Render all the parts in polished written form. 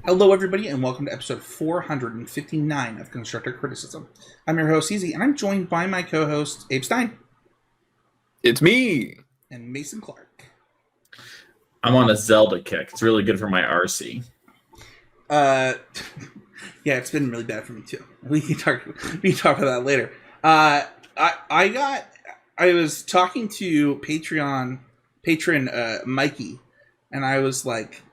Hello, everybody, and welcome to episode 459 of Constructive Criticism. I'm your host, Easy, and I'm joined by my co-host, Abe Stein. It's me! And Mason Clark. I'm on a Zelda kick. It's really good for my RC. Yeah, it's been really bad for me, too. We can talk about that later. I was talking to patron Mikey, and I was like,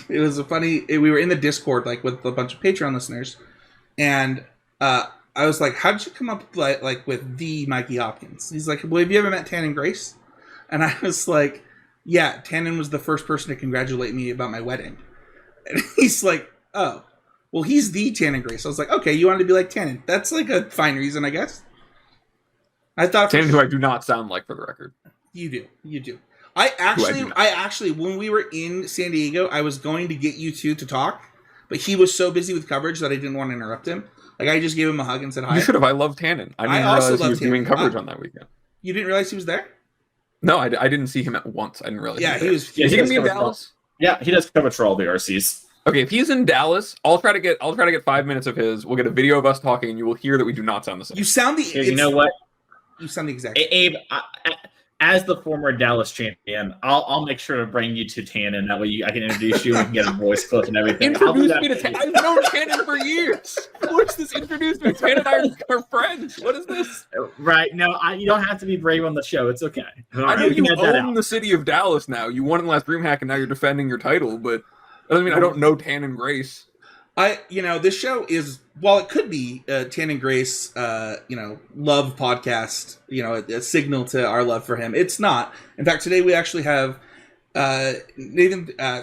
it was we were in the Discord like with a bunch of Patreon listeners, and I was like, how did you come up with the Mikey Hopkins? He's like, well, have you ever met Tannen Grace? And I was like, yeah, Tannen was the first person to congratulate me about my wedding. And he's like, oh, well, he's the Tannen Grace. I was like, okay, you wanted to be like Tannen. That's like a fine reason, I guess. I thought Tannen, who I do not sound like, for the record. You do. I actually, when we were in San Diego, I was going to get you two to talk, but he was so busy with coverage that I didn't want to interrupt him. Like, I just gave him a hug and said hi. You should have. I love Tannen. I didn't realize he was doing coverage on that weekend. You didn't realize he was there? No, I didn't see him at once. I didn't realize. Yeah, he was. Is he gonna be in Dallas? Yeah, he does coverage for all the RCs. Okay, if he's in Dallas, I'll try to get 5 minutes of his. We'll get a video of us talking, and you will hear that we do not sound the same. You sound the. You know what? You sound the exact. Abe, as the former Dallas champion, I'll make sure to bring you to Tannen. That way I can introduce you and we can get a voice clip and everything. Introduce me to Tannen. I've known Tannen for years. What's this? Introduce me. Tannen and I are friends. What is this? Right. No, you don't have to be brave on the show. It's okay. I know you own the city of Dallas now. You won in the last DreamHack and now you're defending your title, but that doesn't mean I don't know Tannen Grace. This show is, while it could be Tannen Grace, love podcast, a signal to our love for him. It's not. In fact, today we actually have Nathan, I'm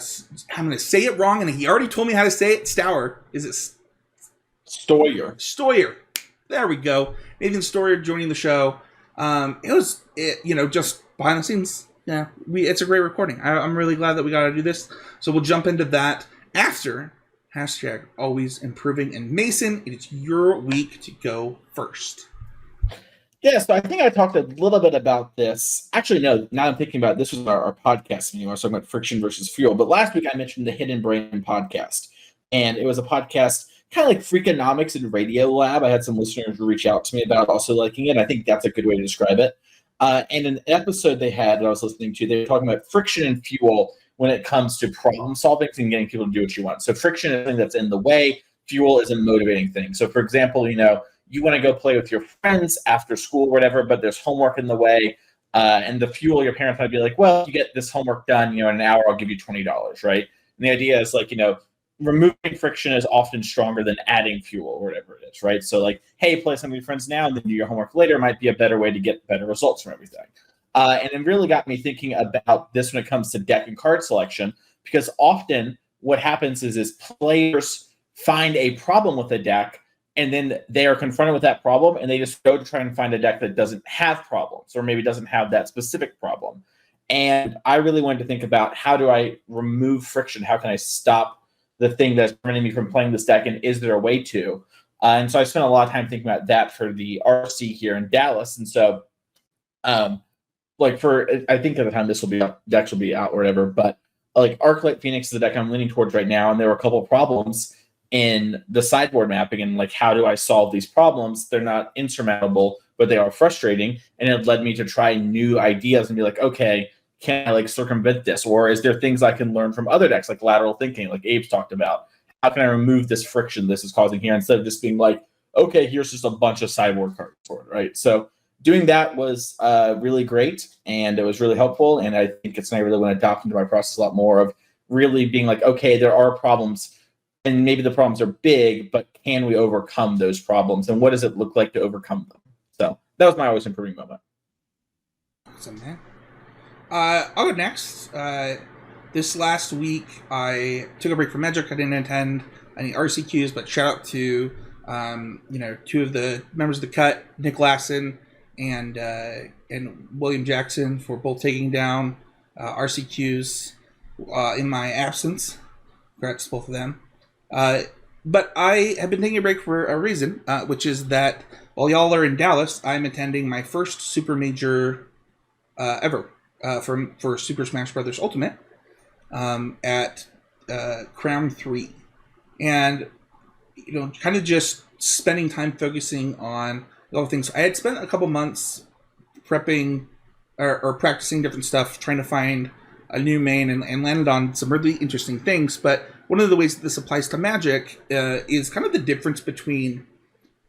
going to say it wrong, and he already told me how to say it. Steuer. Is it Steuer? Steuer. There we go. Nathan Steuer joining the show. Just behind the scenes. Yeah, it's a great recording. I'm really glad that we got to do this. So we'll jump into that after hashtag always improving. And Mason, it is your week to go first. Yeah, so I think I talked a little bit about this. Actually, no, now I'm thinking about it, this was our podcast meeting. I was talking about friction versus fuel. But last week I mentioned the Hidden Brain podcast. And it was a podcast kind of like Freakonomics and Radio Lab. I had some listeners reach out to me about also liking it. I think that's a good way to describe it. And in an episode they had that I was listening to, they were talking about friction and fuel when it comes to problem solving and getting people to do what you want. So friction is something that's in the way. Fuel is a motivating thing. So for example, you want to go play with your friends after school or whatever, but there's homework in the way. And the fuel, your parents might be like, well, you get this homework done, in an hour, I'll give you $20, right? And the idea is like, removing friction is often stronger than adding fuel or whatever it is, right? So like, hey, play some of your friends now and then do your homework later might be a better way to get better results from everything. And it really got me thinking about this when it comes to deck and card selection, because often what happens is players find a problem with a deck and then they are confronted with that problem and they just go to try and find a deck that doesn't have problems or maybe doesn't have that specific problem. And I really wanted to think about, how do I remove friction? How can I stop the thing that's preventing me from playing this deck? And is there a way to? And so I spent a lot of time thinking about that for the RC here in Dallas. And so, I think at the time decks will be out or whatever, but like Arclight Phoenix is the deck I'm leaning towards right now. And there were a couple of problems in the sideboard mapping and like, how do I solve these problems? They're not insurmountable, but they are frustrating. And it led me to try new ideas and be like, okay, can I circumvent this? Or is there things I can learn from other decks, like lateral thinking, like Abe's talked about? How can I remove this friction this is causing here instead of just being like, okay, here's just a bunch of sideboard cards for it, right? So doing that was really great, and it was really helpful, and I think it's something I really want to adopt into my process a lot more, of really being like, okay, there are problems, and maybe the problems are big, but can we overcome those problems, and what does it look like to overcome them? So that was my always improving moment. Awesome, man. I'll go next. This last week, I took a break from Magic. I didn't attend any RCQs, but shout out to two of the members of the cut, Nick Lassen and William Jackson, for both taking down RCQs in my absence. Congrats to both of them. But I have been taking a break for a reason, which is that while y'all are in Dallas, I'm attending my first Super Major ever for Super Smash Bros. Ultimate at Crown 3. and kind of just spending time focusing on a lot of things. I had spent a couple months prepping or practicing different stuff, trying to find a new main, and landed on some really interesting things. But one of the ways that this applies to Magic is kind of the difference between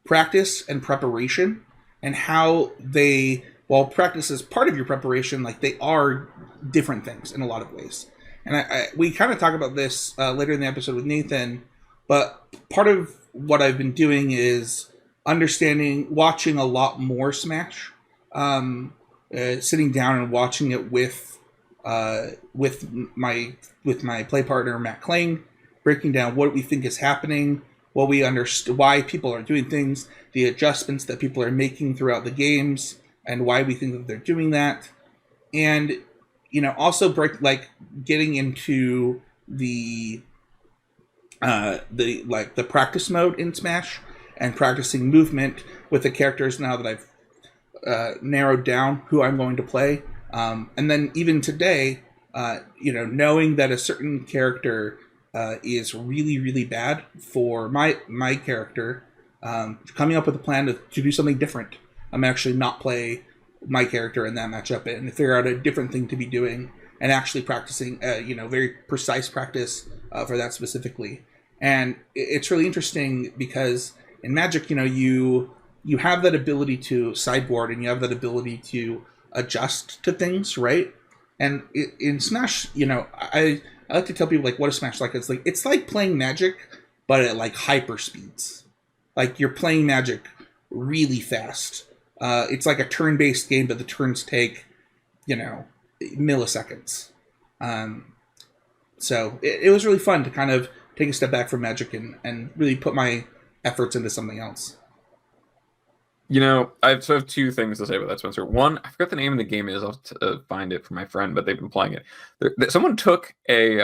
practice and preparation, and how they, while practice is part of your preparation, like they are different things in a lot of ways. And we kind of talk about this later in the episode with Nathan, but part of what I've been doing is watching a lot more Smash, sitting down and watching it with my play partner Matt Kling, breaking down what we think is happening, what we understand, why people are doing things, the adjustments that people are making throughout the games, and why we think that they're doing that, and also getting into the practice mode in Smash and practicing movement with the characters now that I've narrowed down who I'm going to play. And then even today, knowing that a certain character is really, really bad for my character, coming up with a plan to do something different. I'm actually not play my character in that matchup and figure out a different thing to be doing, and actually practicing, very precise practice for that specifically. And it's really interesting because in Magic, you have that ability to sideboard, and you have that ability to adjust to things, right? And in Smash, I like to tell people what is Smash like. It's like playing Magic, but at hyper speeds. Like you're playing Magic really fast. It's like a turn-based game, but the turns take, milliseconds. So it was really fun to kind of take a step back from Magic and really put my efforts into something else. I have two things to say about that, Spencer. One, I forgot the name of the game is. I'll find it for my friend, but they've been playing it. Someone took they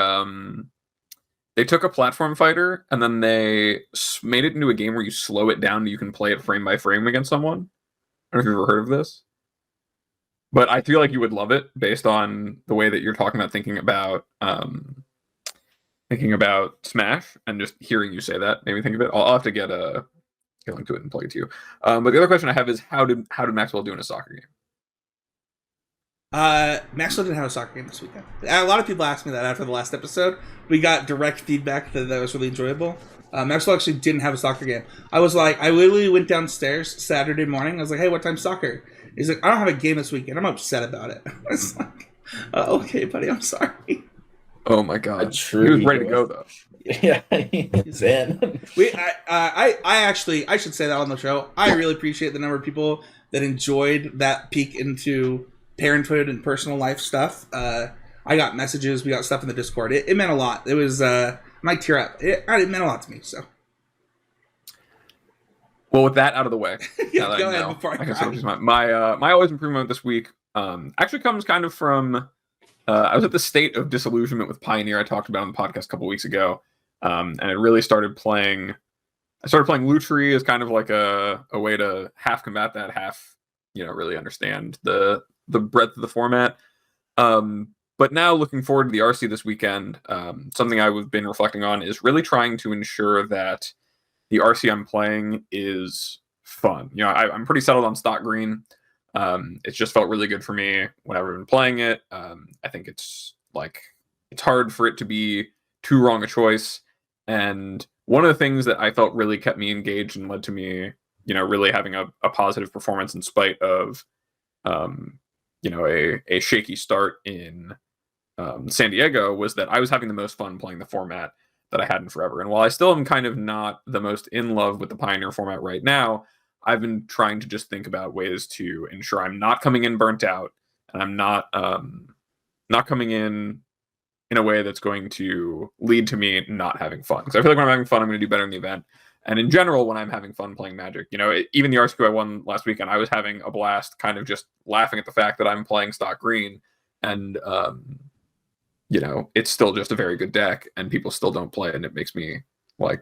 took a platform fighter and then they made it into a game where you slow it down and you can play it frame by frame against someone. I don't know if you've ever heard of this, but I feel like you would love it based on the way that you're talking about thinking about Smash, and just hearing you say that made me think of it. I'll have to get a link to it and play it to you. But the other question I have is how did Maxwell do in a soccer game? Maxwell didn't have a soccer game this weekend. A lot of people asked me that after the last episode. We got direct feedback that was really enjoyable. Maxwell actually didn't have a soccer game. I literally went downstairs Saturday morning. I was like, hey, what time's soccer? He's like, I don't have a game this weekend. I'm upset about it. I was like, okay, buddy, I'm sorry. Oh my god. He was ready to go though. Yeah, he's in. I should say that on the show. I really appreciate the number of people that enjoyed that peek into parenthood and personal life stuff. I got messages. We got stuff in the Discord. It meant a lot. It was my tear up. It meant a lot to me. So, well, with that out of the way, yeah, go ahead before I cry. My always improvement this week actually comes kind of from I was at the state of disillusionment with Pioneer I talked about on the podcast a couple weeks ago, and I really started playing. I started playing Lutri as kind of like a way to half combat that, half really understand the breadth of the format. But now looking forward to the RC this weekend, something I've been reflecting on is really trying to ensure that the RC I'm playing is fun. I'm pretty settled on stock green. It's just felt really good for me whenever I've been playing it. I think it's hard for it to be too wrong a choice. And one of the things that I felt really kept me engaged and led to me, really having a positive performance in spite of, a shaky start in San Diego, was that I was having the most fun playing the format that I had in forever. And while I still am kind of not the most in love with the Pioneer format right now, I've been trying to just think about ways to ensure I'm not coming in burnt out, and I'm not coming in a way that's going to lead to me not having fun. Because I feel like when I'm having fun, I'm going to do better in the event. And in general, when I'm having fun playing Magic, even the RCQ I won last weekend, I was having a blast kind of just laughing at the fact that I'm playing stock green. And, it's still just a very good deck and people still don't play it. And it makes me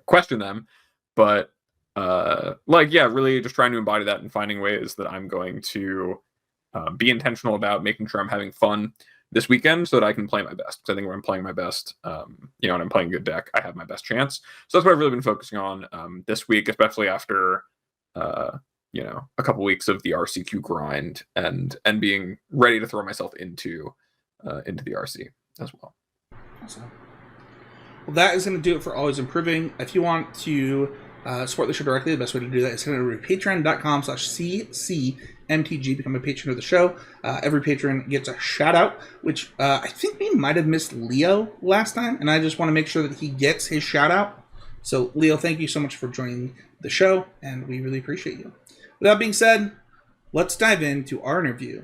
question them. But really just trying to embody that and finding ways that I'm going to be intentional about making sure I'm having fun this weekend so that I can play my best. Because I think when I'm playing my best, and I'm playing a good deck, I have my best chance. So that's what I've really been focusing on this week, especially after a couple weeks of the RCQ grind and being ready to throw myself into the RC as well. Awesome. Well, that is going to do it for Always Improving. If you want to support the show directly, the best way to do that is head over to patreon.com/ccmtg, become a patron of the show. Every patron gets a shout out, which I think we might have missed Leo last time, and I just want to make sure that he gets his shout out. So Leo, thank you so much for joining the show, and we really appreciate you. With that being said, let's dive into our interview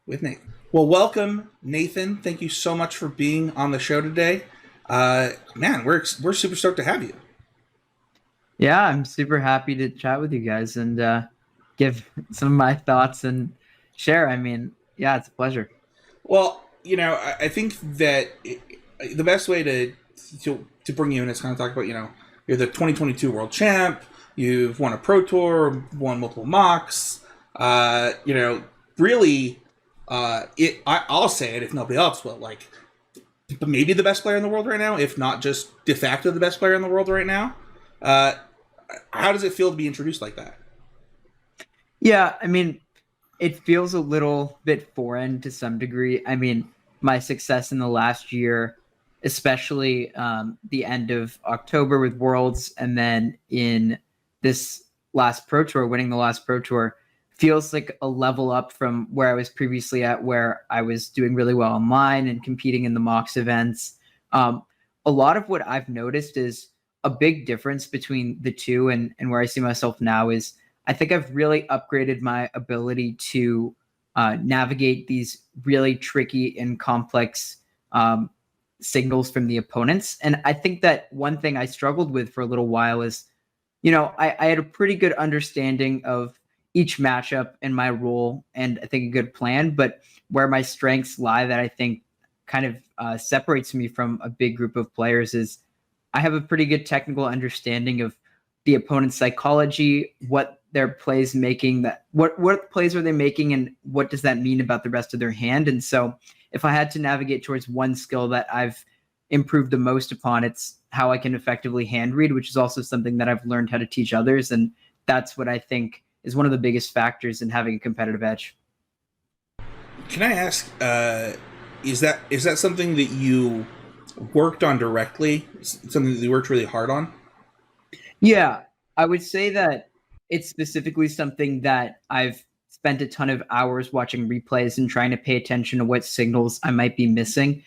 with Nathan. Well, welcome, Nathan. Thank you so much for being on the show today. Man, we're super stoked to have you. Yeah, I'm super happy to chat with you guys and give some of my thoughts and share. I mean, yeah, it's a pleasure. Well, I think that the best way to bring you in is kind of talk about, you're the 2022 world champ. You've won a pro tour, won multiple mocks. Really, I'll say it if nobody else will. But maybe the best player in the world right now, if not just de facto the best player in the world right now. How does it feel to be introduced like that? Yeah, I mean, it feels a little bit foreign to some degree. I mean, my success in the last year, especially the end of October with Worlds, and then in this last Pro Tour, winning the last Pro Tour, feels like a level up from where I was previously at, where I was doing really well online and competing in the MOX events. A lot of what I've noticed is a big difference between the two and where I see myself now is I think I've really upgraded my ability to navigate these really tricky and complex signals from the opponents. And I think that one thing I struggled with for a little while is, I had a pretty good understanding of each matchup and my role, and I think a good plan, but where my strengths lie that I think kind of separates me from a big group of players is I have a pretty good technical understanding of the opponent's psychology, what their plays making, what plays are they making, and what does that mean about the rest of their hand. And so if I had to navigate towards one skill that I've improved the most upon, it's how I can effectively hand read, which is also something that I've learned how to teach others. And that's what I think is one of the biggest factors in having a competitive edge. Can I ask, is that something that you worked on directly? Something that you worked really hard on? Yeah, I would say that it's specifically something that I've spent a ton of hours watching replays and trying to pay attention to what signals I might be missing.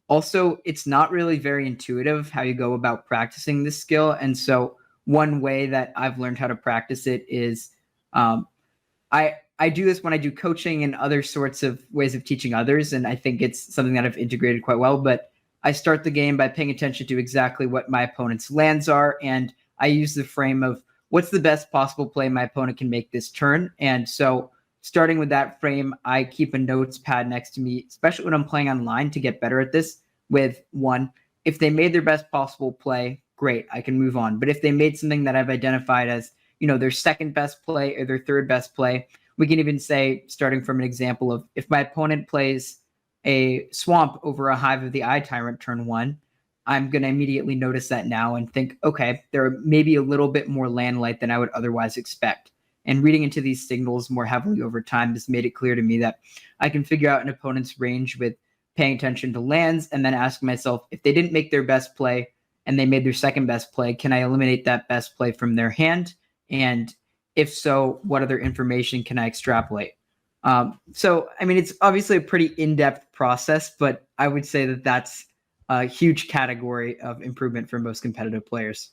Also, it's not really very intuitive how you go about practicing this skill. And so one way that I've learned how to practice it is I do this when I do coaching and other sorts of ways of teaching others. And I think it's something that I've integrated quite well. But I start the game by paying attention to exactly what my opponent's lands are. And I use the frame of what's the best possible play my opponent can make this turn. And so starting with that frame, I keep a notes pad next to me, especially when I'm playing online to get better at this with one. If they made their best possible play, great, I can move on. But if they made something that I've identified as, their second best play or their third best play, we can even say, starting from an example of if my opponent plays a swamp over a Hive of the Eye Tyrant turn one, I'm going to immediately notice that now and think, okay, they're maybe a little bit more land light than I would otherwise expect. And reading into these signals more heavily over time has made it clear to me that I can figure out an opponent's range with paying attention to lands and then ask myself, if they didn't make their best play and they made their second best play, can I eliminate that best play from their hand? And if so, what other information can I extrapolate? So, I mean, it's obviously a pretty in-depth process, but I would say that that's a huge category of improvement for most competitive players.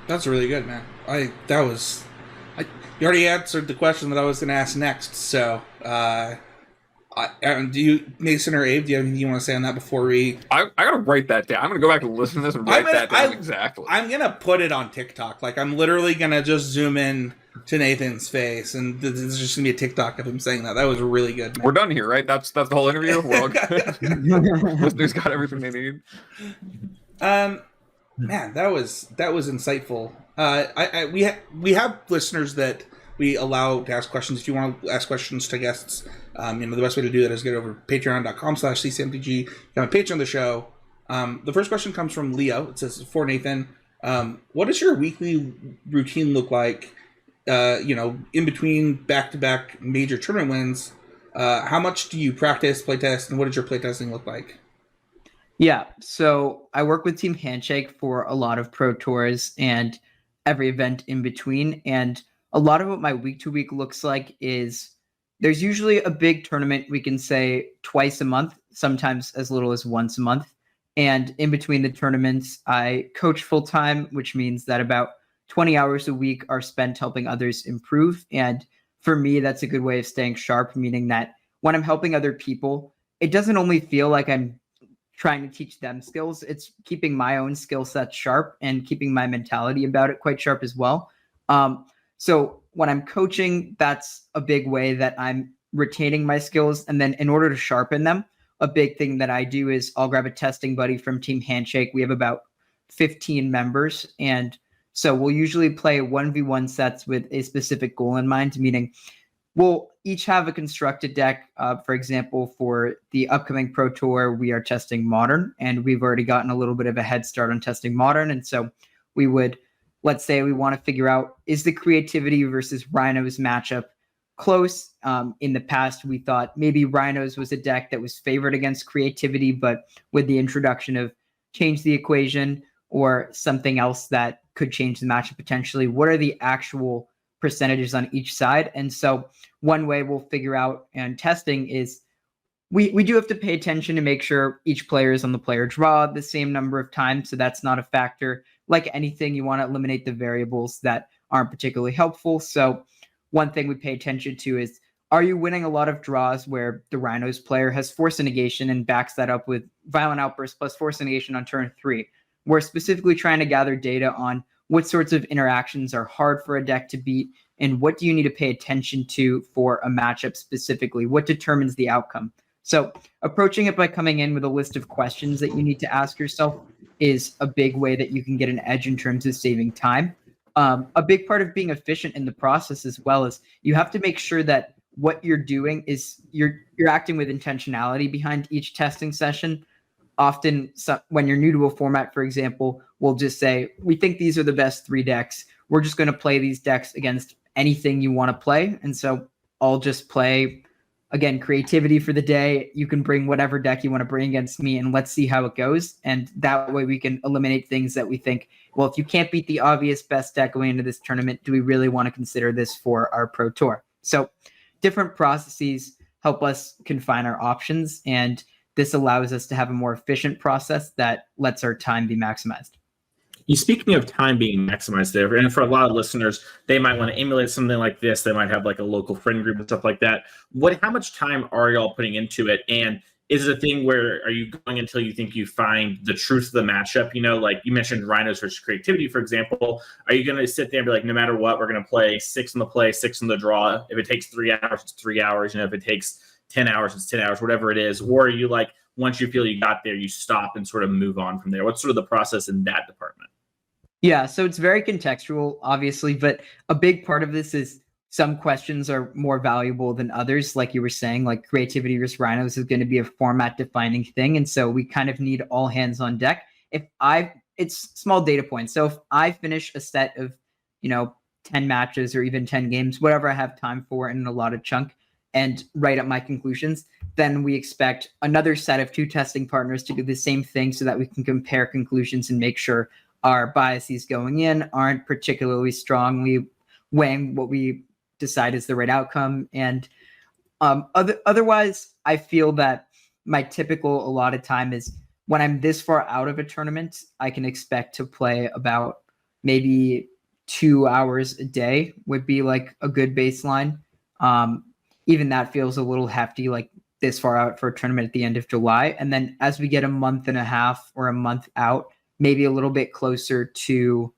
That's really good, man. You already answered the question that I was going to ask next. So, do you, Mason or Abe, do you have anything you want to say on that before we? I gotta write that down. I'm gonna go back and listen to this and write that down exactly. I'm gonna put it on TikTok. I'm literally gonna just zoom in to Nathan's face, and this is just gonna be a TikTok of him saying that. That was really good, man. We're done here, right? That's the whole interview. We're all good. Listeners got everything they need. Man, that was insightful. We have listeners that we allow to ask questions. If you want to ask questions to guests, the best way to do that is get over to patreon.com/ccmtg, become a patron of the show. The first question comes from Leo. It says, for Nathan, what does your weekly routine look like, in between back-to-back major tournament wins? How much do you practice, playtest, and what does your playtesting look like? Yeah, so I work with Team Handshake for a lot of Pro Tours and every event in between. And a lot of what my week to week looks like is there's usually a big tournament, we can say twice a month, sometimes as little as once a month. And in between the tournaments, I coach full time, which means that about 20 hours a week are spent helping others improve. And for me, that's a good way of staying sharp, meaning that when I'm helping other people, it doesn't only feel like I'm trying to teach them skills. It's keeping my own skill set sharp and keeping my mentality about it quite sharp as well. So when I'm coaching, that's a big way that I'm retaining my skills. And then in order to sharpen them, a big thing that I do is I'll grab a testing buddy from Team Handshake. We have about 15 members. And so we'll usually play 1v1 sets with a specific goal in mind, meaning we'll each have a constructed deck. For example, for the upcoming Pro Tour, we are testing Modern, and we've already gotten a little bit of a head start on testing Modern. And so we would, let's say we want to figure out, is the Creativity versus Rhinos matchup close? In the past, we thought maybe Rhinos was a deck that was favored against Creativity, but with the introduction of Change the Equation or something else that could change the matchup potentially, what are the actual percentages on each side? And so one way we'll figure out and testing is we do have to pay attention to make sure each player is on the player draw the same number of times. So that's not a factor. Like anything, you want to eliminate the variables that aren't particularly helpful. So one thing we pay attention to is, are you winning a lot of draws where the Rhinos player has Force Negation and backs that up with Violent Outburst plus Force Negation on turn 3? We're specifically trying to gather data on what sorts of interactions are hard for a deck to beat, and what do you need to pay attention to for a matchup specifically? What determines the outcome? So approaching it by coming in with a list of questions that you need to ask yourself is a big way that you can get an edge in terms of saving time. A big part of being efficient in the process as well is you have to make sure that what you're doing is you're acting with intentionality behind each testing session. Often when you're new to a format, for example, we'll just say, we think these are the best 3 decks. We're just going to play these decks against anything you want to play. And so I'll just play, again, Creativity for the day. You can bring whatever deck you want to bring against me, and let's see how it goes. And that way we can eliminate things that we think, well, if you can't beat the obvious best deck going into this tournament, do we really want to consider this for our Pro Tour? So different processes help us confine our options, and this allows us to have a more efficient process that lets our time be maximized. You speaking of time being maximized there, and for a lot of listeners, they might want to emulate something like this. They might have like a local friend group and stuff like that. How much time are y'all putting into it? And is it a thing where are you going until you think you find the truth of the matchup? Like you mentioned Rhinos versus Creativity, for example. Are you going to sit there and be like, no matter what, we're going to play 6 on the play, 6 on the draw. If it takes 3 hours, it's 3 hours. If it takes 10 hours, it's 10 hours, whatever it is. Or are you like, once you feel you got there, you stop and sort of move on from there? What's sort of the process in that department? Yeah, so it's very contextual, obviously, but a big part of this is some questions are more valuable than others. Like you were saying, like Creativity versus Rhinos is going to be a format defining thing. And so we kind of need all hands on deck. It's small data points. So if I finish a set of, 10 matches or even 10 games, whatever I have time for in a lot of chunk, and write up my conclusions, then we expect another set of 2 testing partners to do the same thing so that we can compare conclusions and make sure our biases going in aren't particularly strongly weighing what we decide is the right outcome. And otherwise, I feel that my typical allotted time is when I'm this far out of a tournament, I can expect to play about maybe 2 hours a day would be like a good baseline. Even that feels a little hefty, like this far out for a tournament at the end of July. And then as we get a month and a half or a month out, maybe a little bit closer to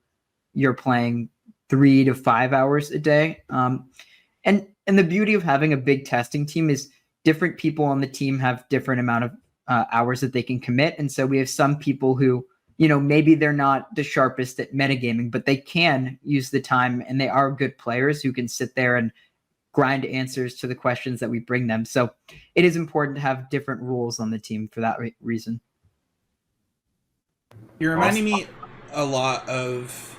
you're playing 3 to 5 hours a day. And the beauty of having a big testing team is different people on the team have different amount of hours that they can commit. And so we have some people who, maybe they're not the sharpest at metagaming, but they can use the time, and they are good players who can sit there and grind answers to the questions that we bring them. So it is important to have different rules on the team for that reason. You're reminding me a lot of.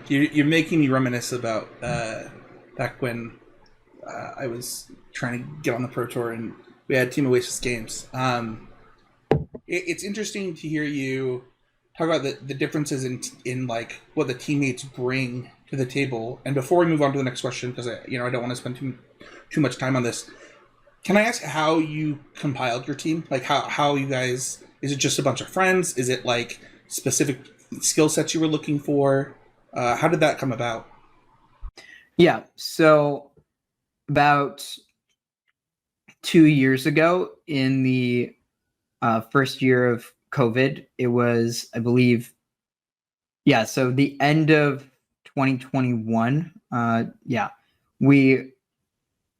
You're making me reminisce about back when I was trying to get on the Pro Tour and we had Team Oasis games. It's interesting to hear you talk about the differences in like what the teammates bring to the table. And before we move on to the next question, because I don't want to spend too much time on this, can I ask how you compiled your team? Like how you guys? Is it just a bunch of friends? Is it like specific skill sets you were looking for? How did that come about? Yeah, so about 2 years ago, in the first year of COVID, it was, I believe, so the end of 2021.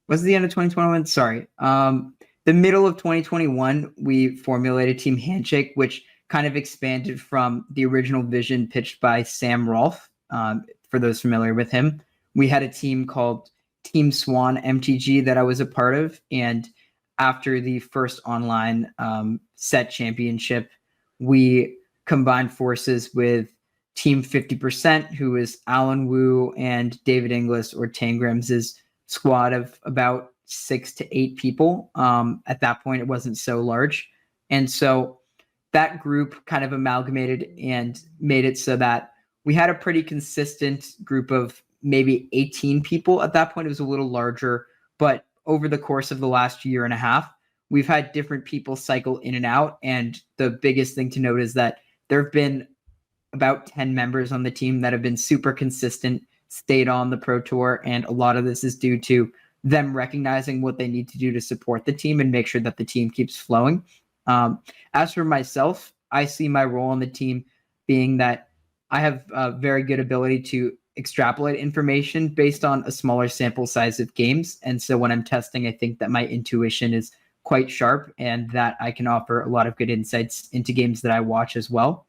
Was the end of 2021? Sorry. The middle of 2021, we formulated Team Handshake, which kind of expanded from the original vision pitched by Sam Rolfe. For those familiar with him, we had a team called Team Swan MTG that I was a part of. And after the first online set championship, we combined forces with Team 50%, who is Alan Wu and David Inglis, or Tangrams' squad of about 6 to 8 people. At that point, it wasn't so large. And so that group kind of amalgamated and made it so that we had a pretty consistent group of maybe 18 people. At that point, it was a little larger, but over the course of the last year and a half, we've had different people cycle in and out. And the biggest thing to note is that there have been about 10 members on the team that have been super consistent, stayed on the Pro Tour. And a lot of this is due to them recognizing what they need to do to support the team and make sure that the team keeps flowing. As for myself, I see my role on the team being that I have a very good ability to extrapolate information based on a smaller sample size of games. And so when I'm testing, I think that my intuition is quite sharp and that I can offer a lot of good insights into games that I watch as well.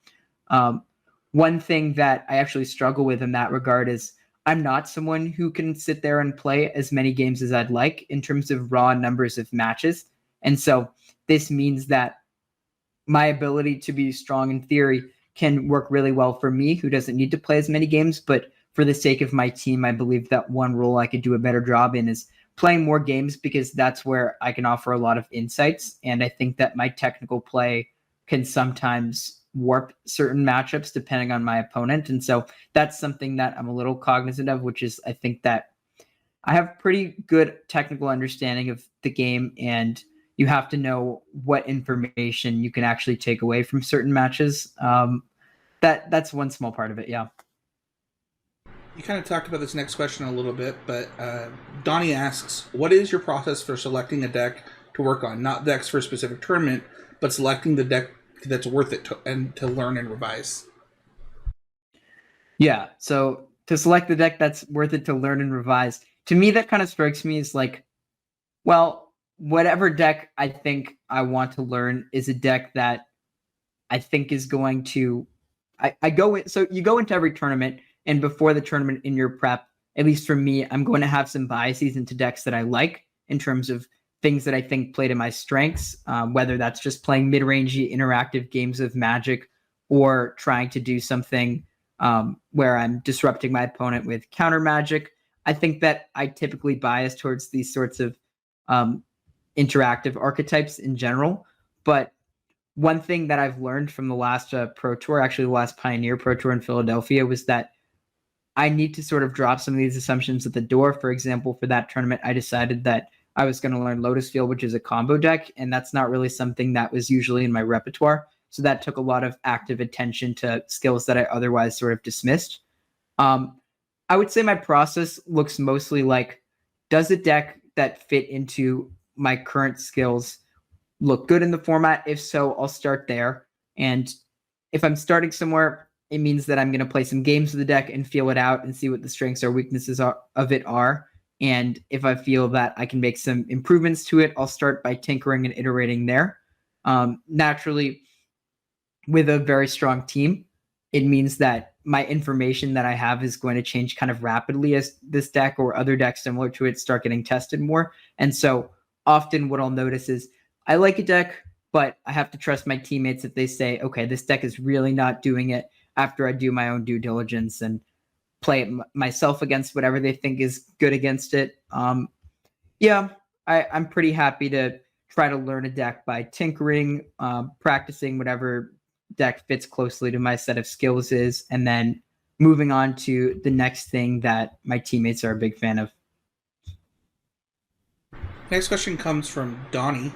One thing that I actually struggle with in that regard is I'm not someone who can sit there and play as many games as I'd like in terms of raw numbers of matches. And so this means that my ability to be strong in theory can work really well for me, who doesn't need to play as many games. But for the sake of my team, I believe that one role I could do a better job in is playing more games, because that's where I can offer a lot of insights. And I think that my technical play can sometimes warp certain matchups depending on my opponent. And so that's something that I'm a little cognizant of, which is I think that I have pretty good technical understanding of the game, and you have to know what information you can actually take away from certain matches. That's one small part of it. Yeah. You kind of talked about this next question a little bit, but Donnie asks, what is your process for selecting a deck to work on? Not decks for a specific tournament, but selecting the deck that's worth it to learn and revise. Yeah. So to select the deck that's worth it to learn and revise, to me, that kind of strikes me as like, well, whatever deck I think I want to learn is a deck that I think is going to, so you go into every tournament, and before the tournament in your prep, at least for me, I'm going to have some biases into decks that I like in terms of things that I think play to my strengths, whether that's just playing mid-rangey interactive games of Magic or trying to do something where I'm disrupting my opponent with counter Magic. I think that I typically bias towards these sorts of interactive archetypes in general. But one thing that I've learned from the last Pro Tour, actually the last Pioneer Pro Tour in Philadelphia, was that I need to sort of drop some of these assumptions at the door. For example, for that tournament, I decided that I was going to learn Lotus Field, which is a combo deck, and that's not really something that was usually in my repertoire. So that took a lot of active attention to skills that I otherwise sort of dismissed. I would say my process looks mostly like, does a deck that fit into my current skills look good in the format? If so, I'll start there. And if I'm starting somewhere, it means that I'm going to play some games of the deck and feel it out and see what the strengths or weaknesses of it are. And if I feel that I can make some improvements to it, I'll start by tinkering and iterating there. Naturally, with a very strong team, it means that my information that I have is going to change kind of rapidly as this deck or other decks similar to it start getting tested more. And so often what I'll notice is I like a deck, but I have to trust my teammates if they say, okay, this deck is really not doing it, after I do my own due diligence and play it myself against whatever they think is good against it. Yeah, I'm pretty happy to try to learn a deck by tinkering, practicing whatever deck fits closely to my set of skills is, and then moving on to the next thing that my teammates are a big fan of. Next question comes from Donnie.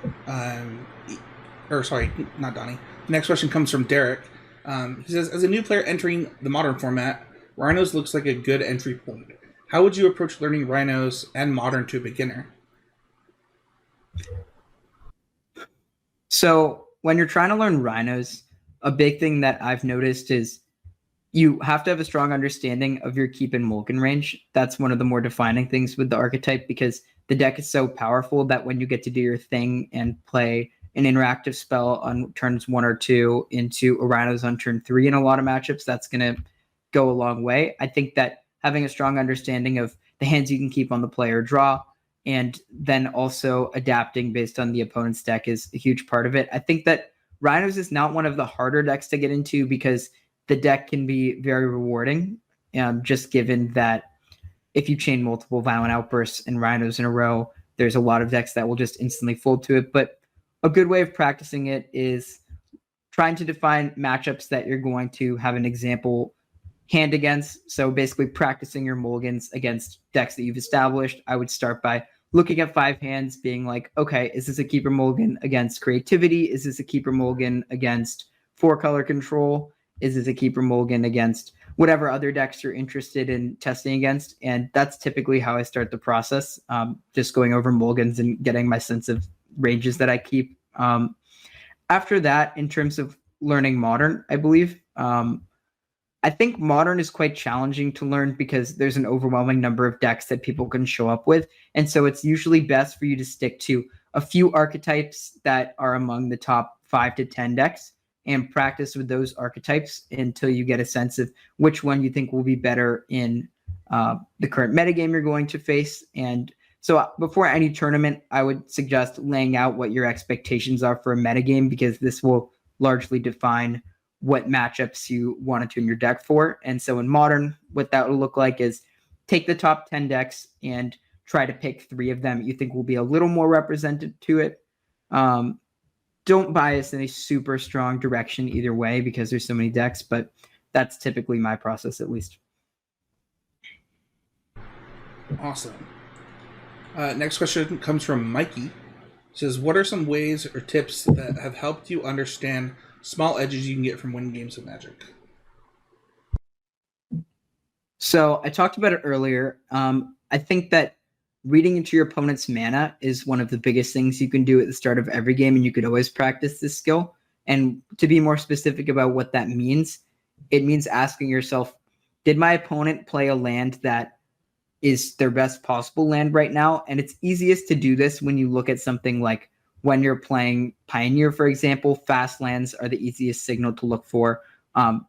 Or sorry, not Donnie. The next question comes from Derek. He says, as a new player entering the modern format, Rhinos looks like a good entry point. How would you approach learning Rhinos and modern to a beginner? So when you're trying to learn Rhinos, a big thing that I've noticed is you have to have a strong understanding of your keep and mulligan range. That's one of the more defining things with the archetype, because the deck is so powerful that when you get to do your thing and play an interactive spell on turns 1 or 2 into a Rhinos on turn 3 in a lot of matchups, that's going to go a long way. I think that having a strong understanding of the hands you can keep on the player draw, and then also adapting based on the opponent's deck, is a huge part of it. I think that Rhinos is not one of the harder decks to get into because the deck can be very rewarding, just given that if you chain multiple Violent Outbursts and Rhinos in a row, there's a lot of decks that will just instantly fold to it. But a good way of practicing it is trying to define matchups that you're going to have an example hand against. So basically practicing your mulligans against decks that you've established. I would start by looking at 5 hands, being like, okay, is this a keeper mulligan against creativity? Is this a keeper mulligan against 4-color control? Is this a keeper mulligan against whatever other decks you're interested in testing against? And that's typically how I start the process, just going over mulligans and getting my sense of ranges that I keep. After that, in terms of learning modern, I believe, I think modern is quite challenging to learn because there's an overwhelming number of decks that people can show up with. And so it's usually best for you to stick to a few archetypes that are among the top 5 to 10 decks and practice with those archetypes until you get a sense of which one you think will be better in the current metagame you're going to face. And so before any tournament, I would suggest laying out what your expectations are for a metagame, because this will largely define what matchups you want to tune your deck for. And so in modern, what that will look like is take the top 10 decks and try to pick 3 of them you think will be a little more represented to it. Don't bias in a super strong direction either way because there's so many decks, but that's typically my process, at least. Awesome. Next question comes from Mikey. It says, what are some ways or tips that have helped you understand small edges you can get from winning games of Magic? So I talked about it earlier. I think that reading into your opponent's mana is one of the biggest things you can do at the start of every game, and you could always practice this skill. And to be more specific about what that means, it means asking yourself, did my opponent play a land that is their best possible land right now? And it's easiest to do this when you look at something like when you're playing Pioneer, for example. Fast lands are the easiest signal to look for.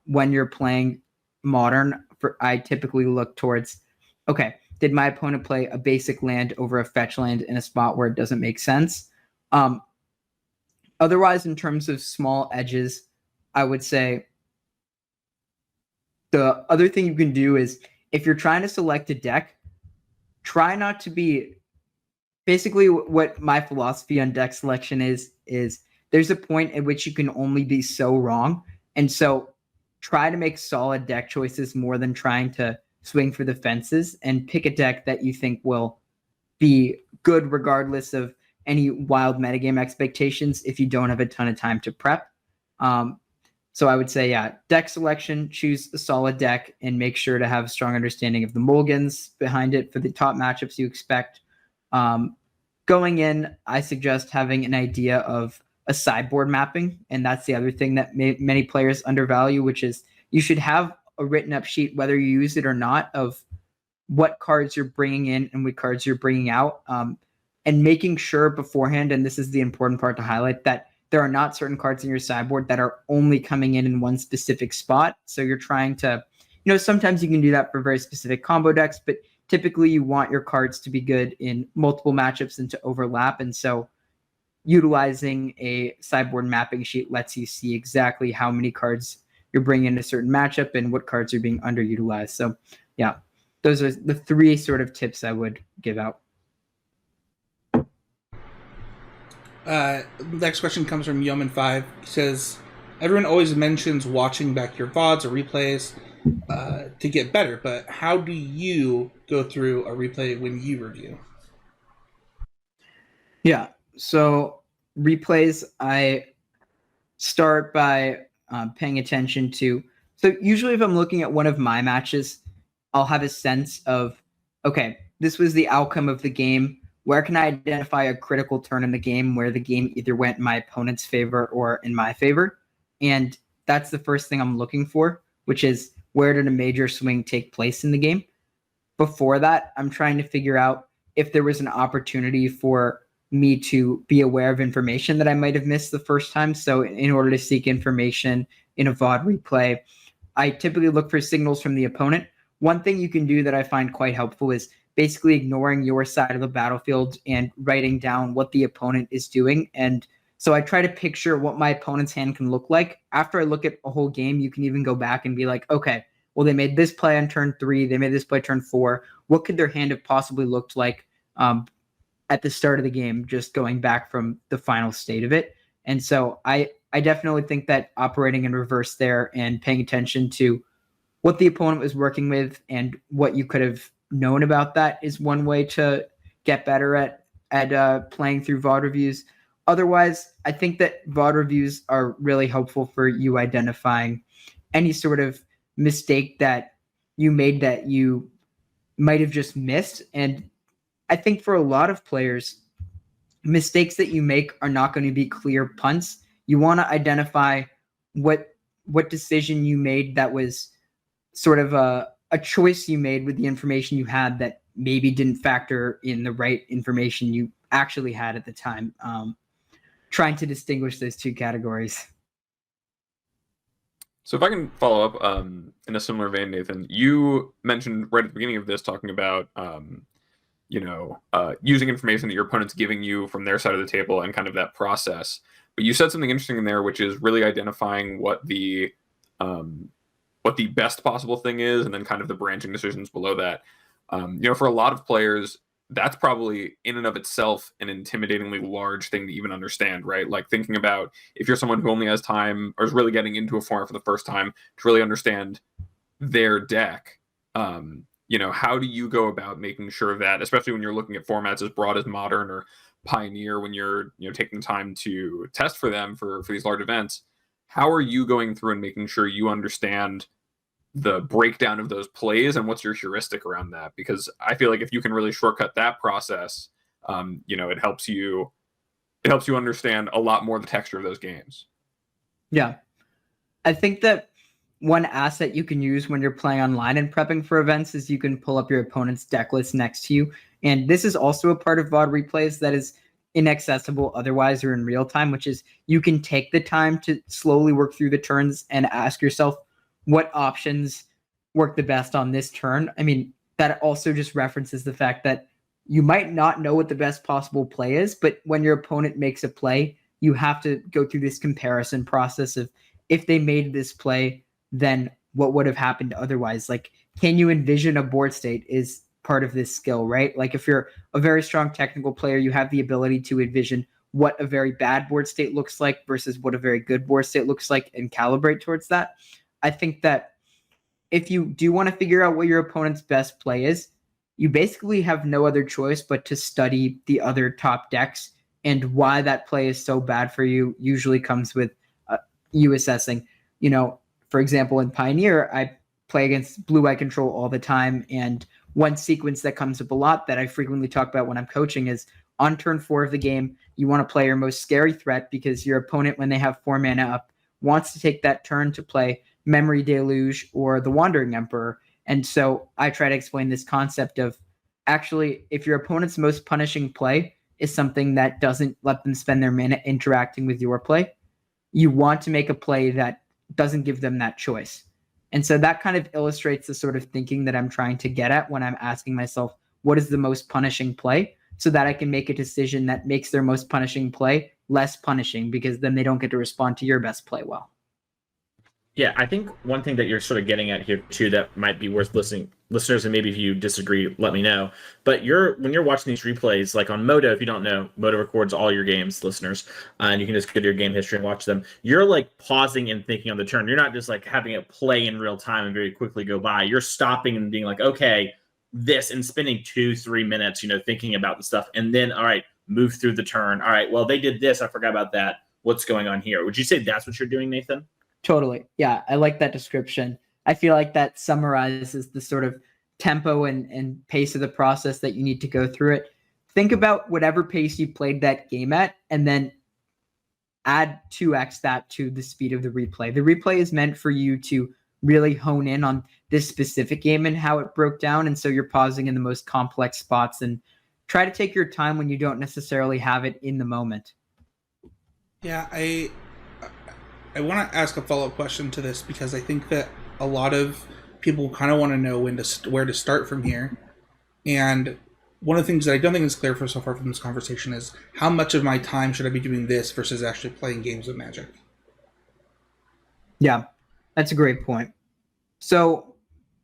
When you're playing Modern, I typically look towards, okay, did my opponent play a basic land over a fetch land in a spot where it doesn't make sense? Otherwise, in terms of small edges, I would say the other thing you can do is, if you're trying to select a deck, try not to be... Basically, what my philosophy on deck selection is there's a point at which you can only be so wrong. And so try to make solid deck choices more than trying to swing for the fences, and pick a deck that you think will be good regardless of any wild metagame expectations if you don't have a ton of time to prep. So I would say, yeah, deck selection, choose a solid deck and make sure to have a strong understanding of the mulligans behind it for the top matchups you expect. Going in, I suggest having an idea of a sideboard mapping, and that's the other thing that many players undervalue, which is you should have a written up sheet, whether you use it or not, of what cards you're bringing in and what cards you're bringing out, and making sure beforehand, and this is the important part to highlight, that there are not certain cards in your sideboard that are only coming in one specific spot. So you're trying to, sometimes you can do that for very specific combo decks, but typically you want your cards to be good in multiple matchups and to overlap. And so utilizing a sideboard mapping sheet lets you see exactly how many cards you're bringing in a certain matchup and what cards are being underutilized. So yeah, those are the 3 sort of tips I would give out. Next question comes from Yeoman5. He says, everyone always mentions watching back your VODs or replays to get better, but how do you go through a replay when you review? Yeah, so replays, I start by paying attention to, so usually if I'm looking at one of my matches, I'll have a sense of, okay, this was the outcome of the game. Where can I identify a critical turn in the game where the game either went in my opponent's favor or in my favor? And that's the first thing I'm looking for, which is where did a major swing take place in the game? Before that, I'm trying to figure out if there was an opportunity for me to be aware of information that I might have missed the first time. So in order to seek information in a VOD replay, I typically look for signals from the opponent. One thing you can do that I find quite helpful is basically ignoring your side of the battlefield and writing down what the opponent is doing. And so I try to picture what my opponent's hand can look like. After I look at a whole game, you can even go back and be like, okay, well, they made this play on turn 3. They made this play turn 4. What could their hand have possibly looked like at the start of the game, just going back from the final state of it? And so I definitely think that operating in reverse there and paying attention to what the opponent was working with and what you could have known about that is one way to get better at playing through VOD reviews. Otherwise, I think that VOD reviews are really helpful for you identifying any sort of mistake that you made that you might have just missed. And I think for a lot of players, mistakes that you make are not going to be clear punts. You want to identify what decision you made that was sort of a choice you made with the information you had that maybe didn't factor in the right information you actually had at the time. Trying to distinguish those 2 categories. So if I can follow up in a similar vein, Nathan, you mentioned right at the beginning of this talking about using information that your opponent's giving you from their side of the table and kind of that process. But you said something interesting in there, which is really identifying what the best possible thing is, and then kind of the branching decisions below that. For a lot of players, that's probably in and of itself an intimidatingly large thing to even understand, right? Like thinking about if you're someone who only has time or is really getting into a format for the first time to really understand their deck. How do you go about making sure that, especially when you're looking at formats as broad as Modern or Pioneer, when you're taking time to test for them for these large events, how are you going through and making sure you understand the breakdown of those plays and what's your heuristic around that? Because I feel like if you can really shortcut that process, it helps you understand a lot more the texture of those games. Yeah. I think that one asset you can use when you're playing online and prepping for events is you can pull up your opponent's deck list next to you. And this is also a part of VOD replays that is inaccessible otherwise or in real time, which is you can take the time to slowly work through the turns and ask yourself what options work the best on this turn. I mean, that also just references the fact that you might not know what the best possible play is, but when your opponent makes a play, you have to go through this comparison process of if they made this play, then what would have happened otherwise? Like, can you envision a board state is part of this skill, right? Like if you're a very strong technical player, you have the ability to envision what a very bad board state looks like versus what a very good board state looks like and calibrate towards that. I think that if you do want to figure out what your opponent's best play is, you basically have no other choice but to study the other top decks, and why that play is so bad for you usually comes with you assessing. For example, in Pioneer, I play against blue-eye control all the time, and one sequence that comes up a lot that I frequently talk about when I'm coaching is on turn 4 of the game, you want to play your most scary threat because your opponent, when they have 4 mana up, wants to take that turn to play Memory Deluge or the Wandering Emperor. And so I try to explain this concept of actually, if your opponent's most punishing play is something that doesn't let them spend their minute interacting with your play. You want to make a play that doesn't give them that choice. And so that kind of illustrates the sort of thinking that I'm trying to get at when I'm asking myself, what is the most punishing play? So that I can make a decision that makes their most punishing play less punishing, because then they don't get to respond to your best play well. Yeah, I think one thing that you're sort of getting at here too that might be worth listeners, and maybe if you disagree, let me know. But when you're watching these replays, like on Modo, if you don't know, Modo records all your games, listeners, and you can just go to your game history and watch them. You're like pausing and thinking on the turn. You're not just like having it play in real time and very quickly go by. You're stopping and being like, okay, this, and spending 2-3 minutes, thinking about the stuff, and then all right, move through the turn. All right, well, they did this. I forgot about that. What's going on here? Would you say that's what you're doing, Nathan? Totally. Yeah, I like that description. I feel like that summarizes the sort of tempo and pace of the process that you need to go through it. Think about whatever pace you played that game at, and then add 2x that to the speed of the replay. The replay is meant for you to really hone in on this specific game and how it broke down. And so you're pausing in the most complex spots, and try to take your time when you don't necessarily have it in the moment. Yeah, I want to ask a follow-up question to this, because I think that a lot of people kind of want to know where to start from here. And one of the things that I don't think is clear so far from this conversation is how much of my time should I be doing this versus actually playing games of Magic? Yeah, that's a great point. So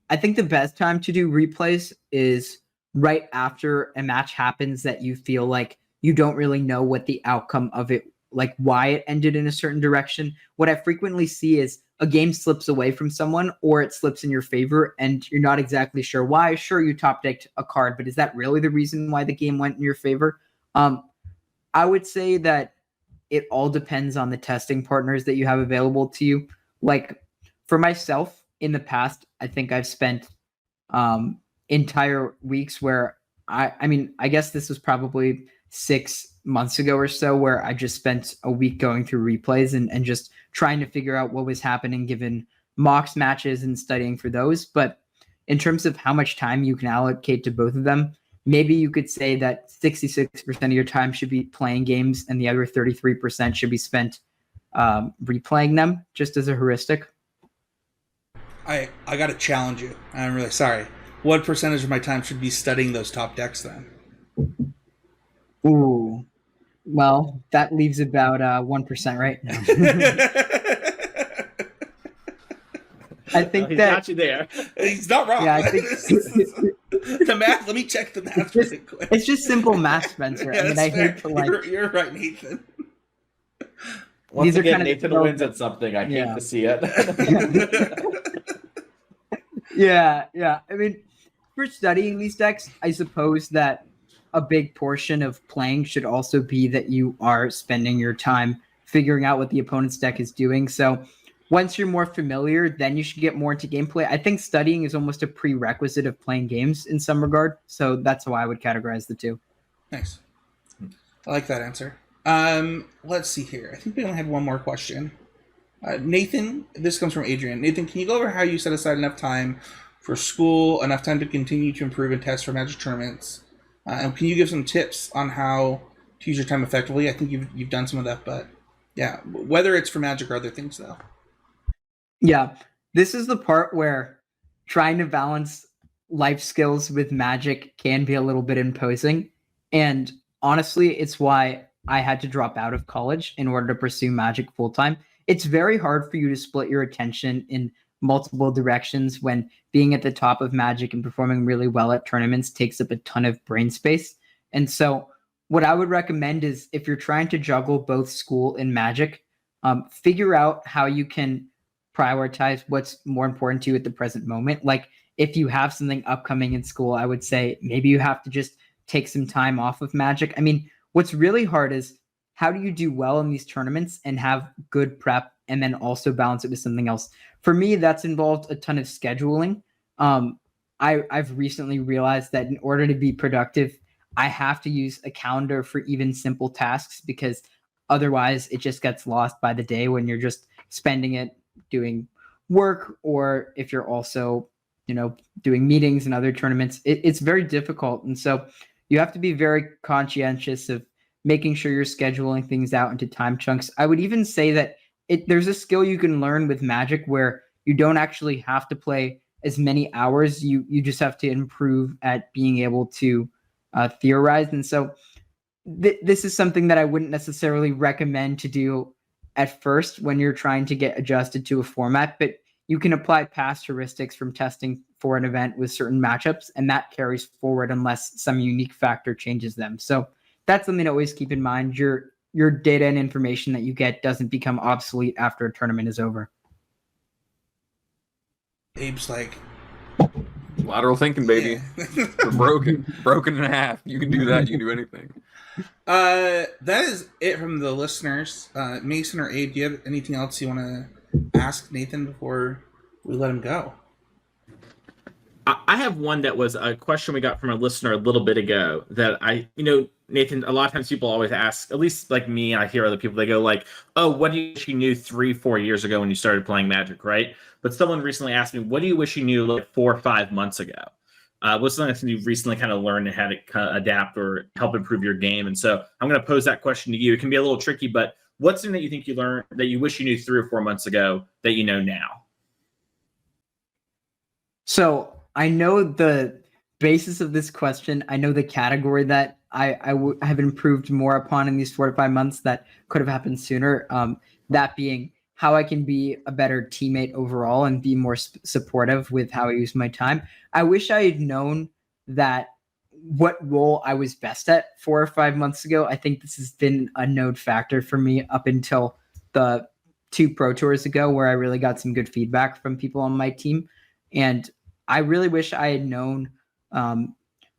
I think the best time to do replays is right after a match happens that you feel like you don't really know what the outcome of it, like why it ended in a certain direction. What I frequently see is a game slips away from someone, or it slips in your favor, and you're not exactly sure why. Sure, you top decked a card, but is that really the reason why the game went in your favor? I would say that it all depends on the testing partners that you have available to you. Like for myself in the past, I think I've spent entire weeks where I guess this was probably 6 months ago or so, where I just spent a week going through replays and just trying to figure out what was happening given mocks matches and studying for those. But in terms of how much time you can allocate to both of them, maybe you could say that 66% of your time should be playing games and the other 33% should be spent replaying them, just as a heuristic. I got to challenge you. I'm really sorry. What percentage of my time should be studying those top decks then? Ooh, well, that leaves about 1%, right? No. I think He's that got you there. He's not wrong. Yeah, I think the math. Let me check the math really quick. it's just simple math, Spencer. Yeah, I mean, I hate to like. You're right, Nathan. Once These are again, kind of Nathan wins at something. I hate to see it. Yeah. I mean, for studying these decks, I suppose that a big portion of playing should also be that you are spending your time figuring out what the opponent's deck is doing. So once you're more familiar, then you should get more into gameplay. I think studying is almost a prerequisite of playing games in some regard. So that's how I would categorize the two. Nice. I like that answer. Let's see here. I think we only had one more question. Nathan, this comes from Adrian. Nathan, can you go over how you set aside enough time for school, enough time to continue to improve and test for Magic tournaments? And can you give some tips on how to use your time effectively? I think you've done some of that, but yeah, whether it's for Magic or other things, though. Yeah, this is the part where trying to balance life skills with Magic can be a little bit imposing. And honestly, it's why I had to drop out of college in order to pursue Magic full time. It's very hard for you to split your attention in multiple directions when being at the top of Magic and performing really well at tournaments takes up a ton of brain space. And so what I would recommend is, if you're trying to juggle both school and Magic, figure out how you can prioritize what's more important to you at the present moment. Like if you have something upcoming in school, I would say maybe you have to just take some time off of Magic. I mean, what's really hard is, how do you do well in these tournaments and have good prep and then also balance it with something else? For me, that's involved a ton of scheduling. I've recently realized that in order to be productive, I have to use a calendar for even simple tasks, because otherwise it just gets lost by the day when you're just spending it doing work, or if you're also, doing meetings and other tournaments. It's very difficult. And so you have to be very conscientious of making sure you're scheduling things out into time chunks. I would even say that there's a skill you can learn with Magic where you don't actually have to play as many hours. You just have to improve at being able to theorize. And so this is something that I wouldn't necessarily recommend to do at first when you're trying to get adjusted to a format, but you can apply past heuristics from testing for an event with certain matchups, and that carries forward unless some unique factor changes them. So that's something to always keep in mind. Your data and information that you get doesn't become obsolete after a tournament is over. Abe's like, lateral thinking, baby. Yeah. We're broken in half. You can do that. You can do anything. That is it from the listeners. Mason or Abe, do you have anything else you want to ask Nathan before we let him go? I have one that was a question we got from a listener a little bit ago that Nathan, a lot of times people always ask, at least like me, I hear other people, they go like, oh, what do you wish you knew 3-4 years ago when you started playing Magic, right? But someone recently asked me, what do you wish you knew like 4 or 5 months ago? What's something you've recently kind of learned and had to kind of adapt or help improve your game? And so I'm going to pose that question to you. It can be a little tricky, but what's something that you think you learned that you wish you knew 3 or 4 months ago that you know now? So I know the basis of this question. I know the category that I have improved more upon in these 4 to 5 months that could have happened sooner. That being how I can be a better teammate overall and be more supportive with how I use my time. I wish I had known that what role I was best at 4 or 5 months ago. I think this has been a node factor for me up until the 2 Pro Tours ago, where I really got some good feedback from people on my team. And I really wish I had known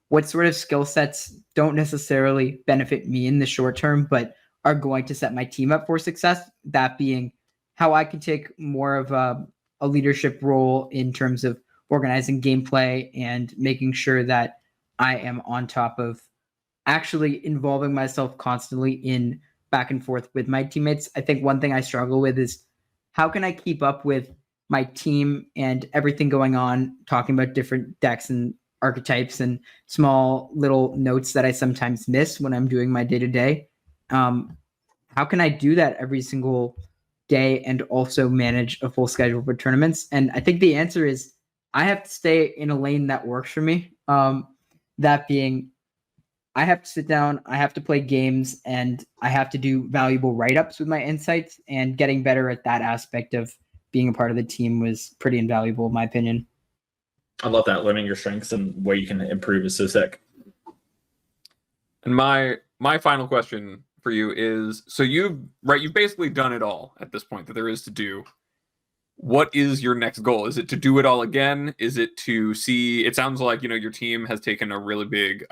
what sort of skill sets don't necessarily benefit me in the short term, but are going to set my team up for success. That being how I can take more of a leadership role in terms of organizing gameplay and making sure that I am on top of actually involving myself constantly in back and forth with my teammates. I think one thing I struggle with is how can I keep up with my team and everything going on, talking about different decks and archetypes and small little notes that I sometimes miss when I'm doing my day-to-day. How can I do that every single day and also manage a full schedule for tournaments? And I think the answer is I have to stay in a lane that works for me. That being, I have to sit down, I have to play games, and I have to do valuable write-ups with my insights, and getting better at that aspect of being a part of the team was pretty invaluable in my opinion. I love that. Learning your strengths and where you can improve is so sick. And my final question for you is, so you've basically done it all at this point that there is to do. What is your next goal? Is it to do it all again? Is it to see, it sounds like, your team has taken a really big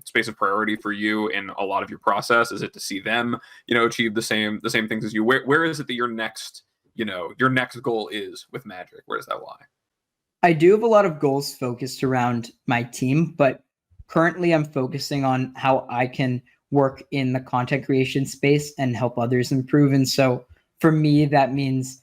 space of priority for you in a lot of your process. Is it to see them, achieve the same things as you? Where is it that your next goal is with Magic? Where does that lie? I do have a lot of goals focused around my team, but currently I'm focusing on how I can work in the content creation space and help others improve. And so for me, that means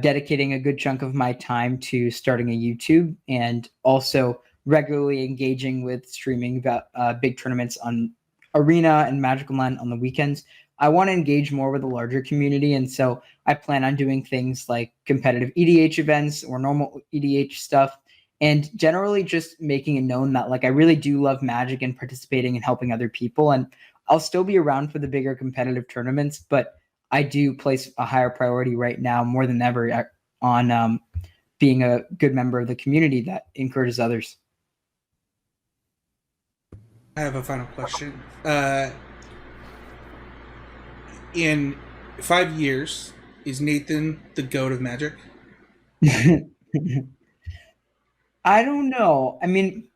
dedicating a good chunk of my time to starting a YouTube and also regularly engaging with streaming about big tournaments on Arena and Magic Online on the weekends. I want to engage more with the larger community. And so I plan on doing things like competitive EDH events or normal EDH stuff, and generally just making it known that I really do love Magic and participating and helping other people. And I'll still be around for the bigger competitive tournaments, but I do place a higher priority right now more than ever on being a good member of the community that encourages others. I have a final question. In 5 years, is Nathan the GOAT of Magic? I don't know. I mean,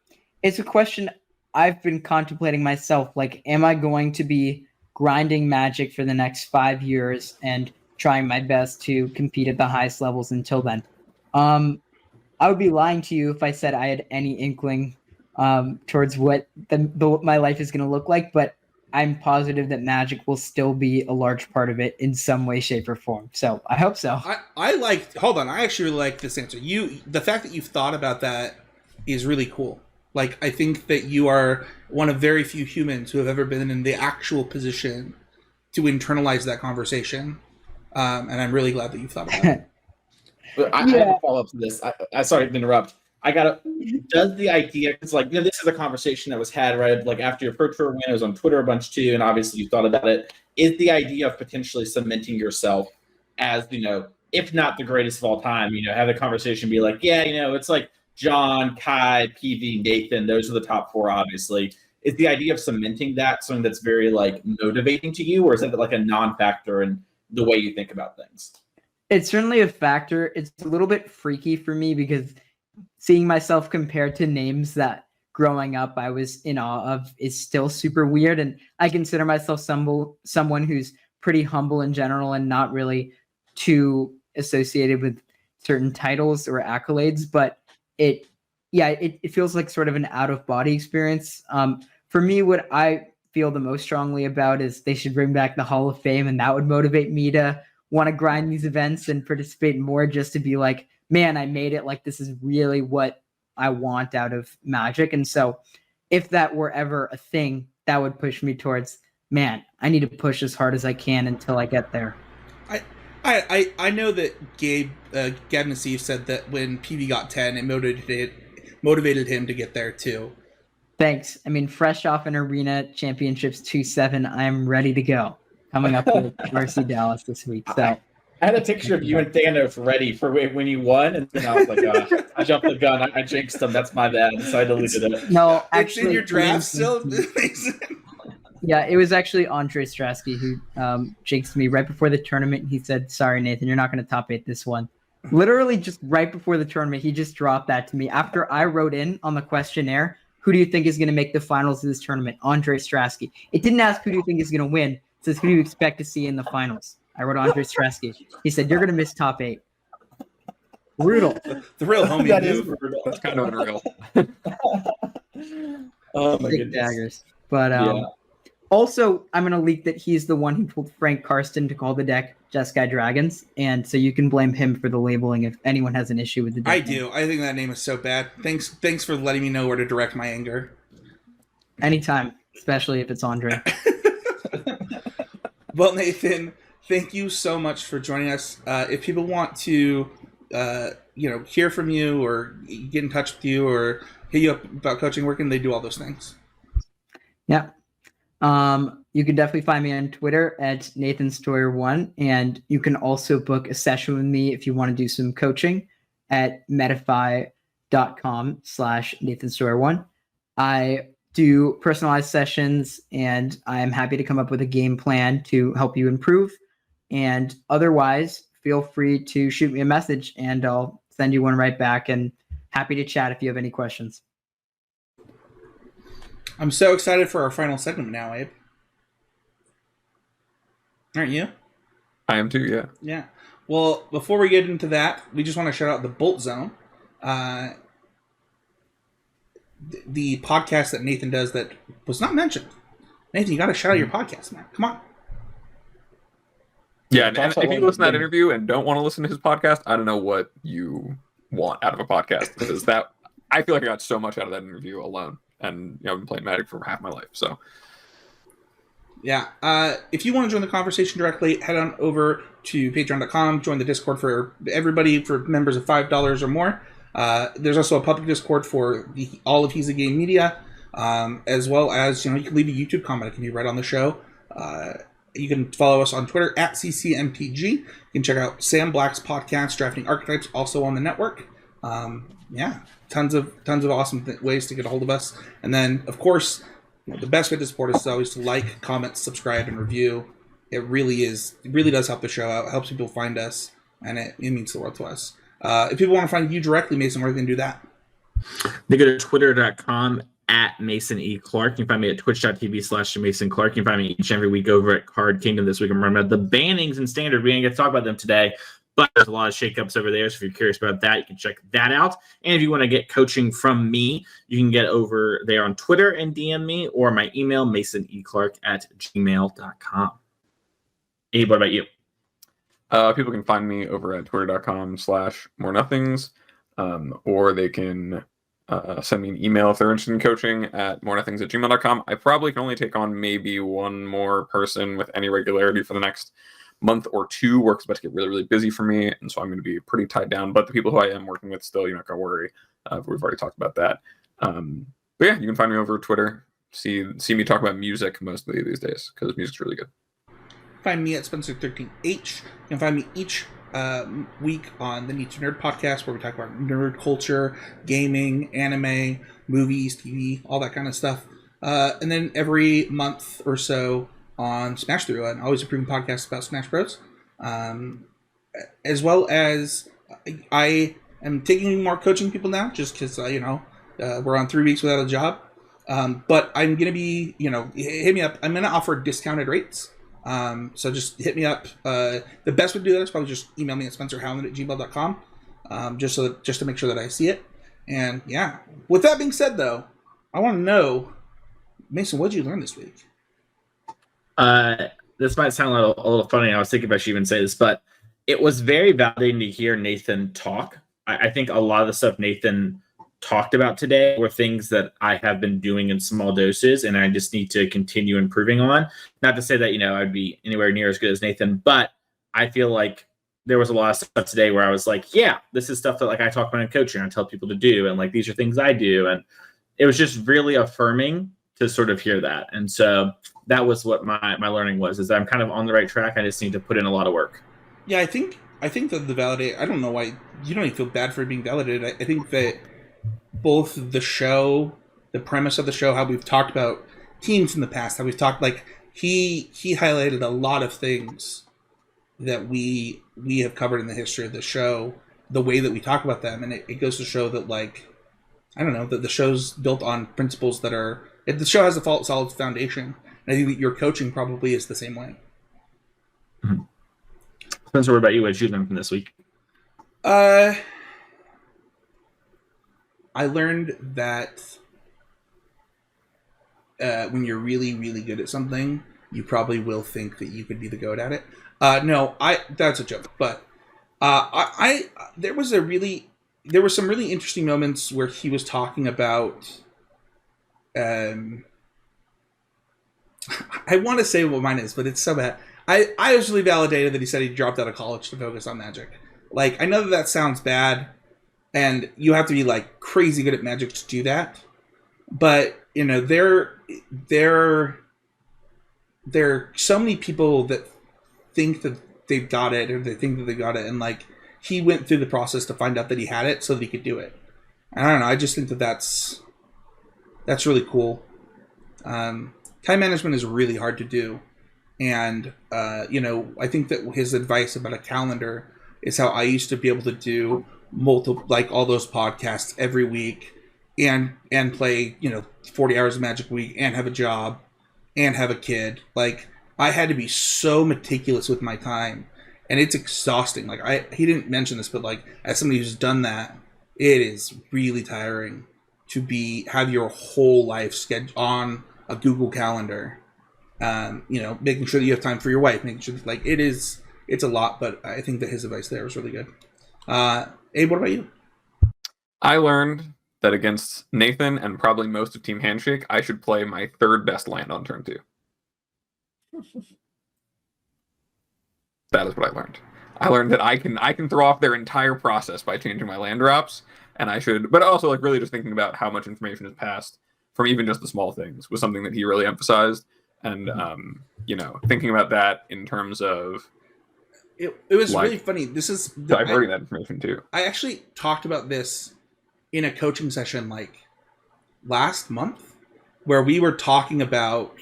it's a question I've been contemplating myself. Am I going to be grinding Magic for the next 5 years and trying my best to compete at the highest levels until then? I would be lying to you if I said I had any inkling towards what my life is going to look like, but I'm positive that Magic will still be a large part of it in some way, shape, or form. So I hope so. I actually like this answer. The fact that you've thought about that is really cool. Like, I think that you are one of very few humans who have ever been in the actual position to internalize that conversation. And I'm really glad that you've thought about it. But I have a follow up to this. I sorry to interrupt. I gotta. Does the idea? Because this is a conversation that was had right like after your pro tour win. It was on Twitter a bunch too, and obviously you thought about it. Is the idea of potentially cementing yourself as if not the greatest of all time? Have the conversation be like, yeah, it's like John, Kai, PV, Nathan. Those are the top four, obviously. Is the idea of cementing that something that's very motivating to you, or is it like a non-factor in the way you think about things? It's certainly a factor. It's a little bit freaky for me because seeing myself compared to names that growing up I was in awe of is still super weird. And I consider myself someone who's pretty humble in general and not really too associated with certain titles or accolades. But it feels like sort of an out-of-body experience. For me, what I feel the most strongly about is they should bring back the Hall of Fame, and that would motivate me to want to grind these events and participate more, just to be like, man, I made it. Like, this is really what I want out of Magic. And so if that were ever a thing, that would push me towards, man, I need to push as hard as I can until I get there. I know that Gab Nassif said that when PV got 10, it motivated him to get there too. Thanks. I mean, fresh off an arena championships 2-7, I'm ready to go. Coming up with Mercy Dallas this week. So I had a picture of you and Thanos ready for when you won, and then I was like, I jumped the gun. I jinxed him. That's my bad. So I deleted it. No, actually, it's in your draft still. Yeah, it was actually Andre Strasky who jinxed me right before the tournament. He said, sorry, Nathan, you're not going to top 8 this one. Literally just right before the tournament, he just dropped that to me. After I wrote in on the questionnaire, who do you think is going to make the finals of this tournament? Andre Strasky. It didn't ask who do you think is going to win. It says, who do you expect to see in the finals? I wrote Andre Strasky. He said, you're going to miss top 8. Brutal. The real homie. That is brutal. That's kind of unreal. Oh my Big goodness. daggers. But also, I'm going to leak that he's the one who told Frank Karsten to call the deck Jeskai Dragons. And so you can blame him for the labeling if anyone has an issue with the deck. I do. I think that name is so bad. Thanks for letting me know where to direct my anger. Anytime, especially if it's Andre. Well, Nathan, thank you so much for joining us. If people want to, hear from you or get in touch with you or hit you up about coaching, where can they do all those things? Yeah. You can definitely find me on Twitter at Nathan Steuer 1, and you can also book a session with me if you want to do some coaching at medify.com/Nathan Steuer 1. I do personalized sessions, and I'm happy to come up with a game plan to help you improve. And otherwise, feel free to shoot me a message, and I'll send you one right back, and happy to chat if you have any questions. I'm so excited for our final segment now, Abe. Aren't you? I am too, yeah. Yeah. Well, before we get into that, we just want to shout out the Bolt Zone, the podcast that Nathan does that was not mentioned. Nathan, you got to shout out your podcast, man. Come on. Yeah, and if you listen to that interview and don't want to listen to his podcast, I don't know what you want out of a podcast, because I feel like I got so much out of that interview alone. And I've been playing Magic for half my life, so yeah. If you want to join the conversation directly, head on over to patreon.com, join the Discord for everybody, for members of $5 or more. There's also a public Discord for all of He's a Game Media, as well as you can leave a YouTube comment. It can be right on the show. You can follow us on Twitter at CCMPG. You can check out Sam Black's podcast, Drafting Archetypes, also on the network. Tons of awesome ways to get a hold of us. And then, of course, the best way to support us is always to like, comment, subscribe, and review. It really does help the show out. It helps people find us, and it means the world to us. If people want to find you directly, Mason, where they can do that? They go to twitter.com at Mason E. Clark. You can find me at twitch.tv/Mason Clark. You can find me each and every week over at Card Kingdom. This week I'm running about the bannings and standard. We didn't get to talk about them today, but there's a lot of shakeups over there. So if you're curious about that, you can check that out. And if you want to get coaching from me, you can get over there on Twitter and DM me, or my email, masoneclark@gmail.com. Abe, what about you? People can find me over at twitter.com/morenothings, or they can send me an email if they're interested in coaching at morenothings@gmail.com. I probably can only take on maybe one more person with any regularity for the next month or two. Work's about to get really, really busy for me, and so I'm going to be pretty tied down. But the people who I am working with still, you're not going to worry. We've already talked about that. But yeah, you can find me over Twitter. See me talk about music mostly these days because music's really good. Find me at Spencer13H. You can find me each week on the Need to Nerd podcast, where we talk about nerd culture, gaming, anime, movies, TV, all that kind of stuff. And then every month or so on Smash Through, an always improving podcast about Smash Bros. As well as I am taking more coaching people now, just because we're on 3 weeks without a job. But I'm gonna be, hit me up. I'm gonna offer discounted rates. So just hit me up. The best way to do that is probably just email me at spencerhowland@gmail.com. Just to make sure that I see it. And yeah, with that being said, though, I want to know, Mason, what did you learn this week? This might sound a little funny. I was thinking about you even say this, but it was very validating to hear Nathan talk. I think a lot of the stuff Nathan talked about today were things that I have been doing in small doses, and I just need to continue improving on. Not to say that, I'd be anywhere near as good as Nathan, but I feel like there was a lot of stuff today where I was like, yeah, this is stuff that I talk about in coaching and I tell people to do. And these are things I do. And it was just really affirming to sort of hear that. And so that was what my learning was, is that I'm kind of on the right track. I just need to put in a lot of work. Yeah, I think that the validate, I don't know why you don't even feel bad for being validated. I think that both the show, the premise of the show, how we've talked about teams in the past, how we've talked, he highlighted a lot of things that we have covered in the history of the show, the way that we talk about them. And it goes to show that, I don't know, that the show's built on principles that are, the show has a solid foundation. And I think that your coaching probably is the same way. Mm-hmm. Spencer, what about you? What did you learn from this week? I learned that when you're really, really good at something, you probably will think that you could be the goat at it. That's a joke. But there were some really interesting moments where he was talking about. I want to say what mine is, but it's so bad. I was really validated that he said he dropped out of college to focus on Magic. I know that sounds bad, and you have to be crazy good at Magic to do that. But there are so many people that think that they've got it, or they think that they got it, and he went through the process to find out that he had it so that he could do it. And I don't know. I just think that that's really cool. Time management is really hard to do. And, I think that his advice about a calendar is how I used to be able to do all those podcasts every week and play, 40 hours of Magic a week and have a job and have a kid. I had to be so meticulous with my time, and it's exhausting. He didn't mention this, but as somebody who's done that, it is really tiring to have your whole life scheduled on a Google Calendar. Making sure that you have time for your wife, making sure that, it's a lot, but I think that his advice there was really good. Abe, what about you? I learned that against Nathan and probably most of Team Handshake, I should play my third best land on turn 2. That is what I learned. I learned that I can throw off their entire process by changing my land drops, and I should, but also really just thinking about how much information has passed from even just the small things was something that he really emphasized. And, thinking about that in terms of... It was really funny. Diverting that information, too. I actually talked about this in a coaching session, last month, where we were talking about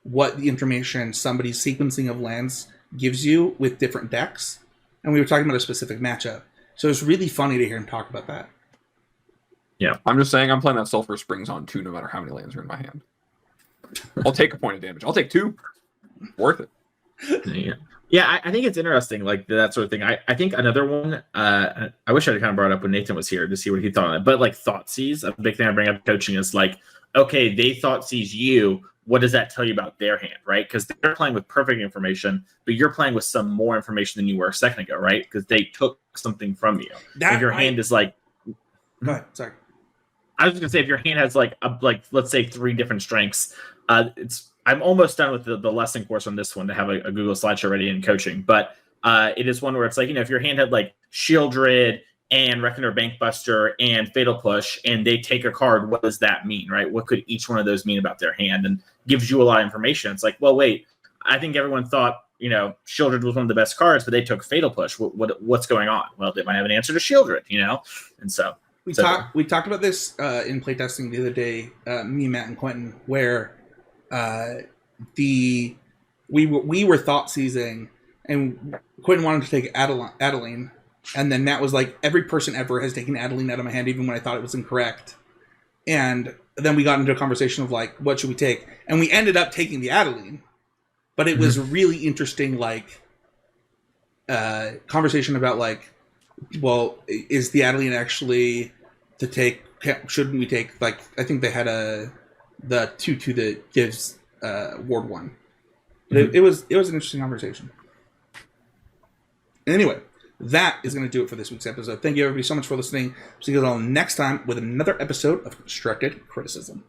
what the information somebody's sequencing of lands gives you with different decks. And we were talking about a specific matchup. So it was really funny to hear him talk about that. Yeah. I'm just saying I'm playing that Sulfur Springs on 2 no matter how many lands are in my hand. I'll take a point of damage. I'll take 2. Worth it. Yeah, I think it's interesting, that sort of thing. I think another one, I wish I'd kind of brought up when Nathan was here to see what he thought on it. But Thoughtseize, a big thing I bring up in coaching is okay, they Thoughtseize you. What does that tell you about their hand, right? Because they're playing with perfect information, but you're playing with some more information than you were a second ago, right? Because they took something from you. And your hand is Go ahead, sorry. I was just gonna say, if your hand has like let's say 3 different strengths, I'm almost done with the lesson course on this one to have a Google slideshow ready in coaching. But it is one where it's like, if your hand had like Shieldred and Reckoner Bankbuster and Fatal Push, and they take a card, what does that mean, right? What could each one of those mean about their hand? And gives you a lot of information. It's like, well, wait, I think everyone thought, Shieldred was one of the best cards, but they took Fatal Push. What's going on? Well, they might have an answer to Shieldred, And so we talked about this in playtesting the other day, me, Matt, and Quentin, where we were thought seizing, and Quentin wanted to take Adeline, and then Matt was like, every person ever has taken Adeline out of my hand, even when I thought it was incorrect. And then we got into a conversation of like, what should we take? And we ended up taking the Adeline, but it was really interesting, like, conversation about like, well, is the Adeline actually to take? Shouldn't we take, like, I think they had the 2/2 that gives Ward 1. But it was an interesting conversation. Anyway, that is going to do it for this week's episode. Thank you, everybody, so much for listening. See you all next time with another episode of Constructed Criticism.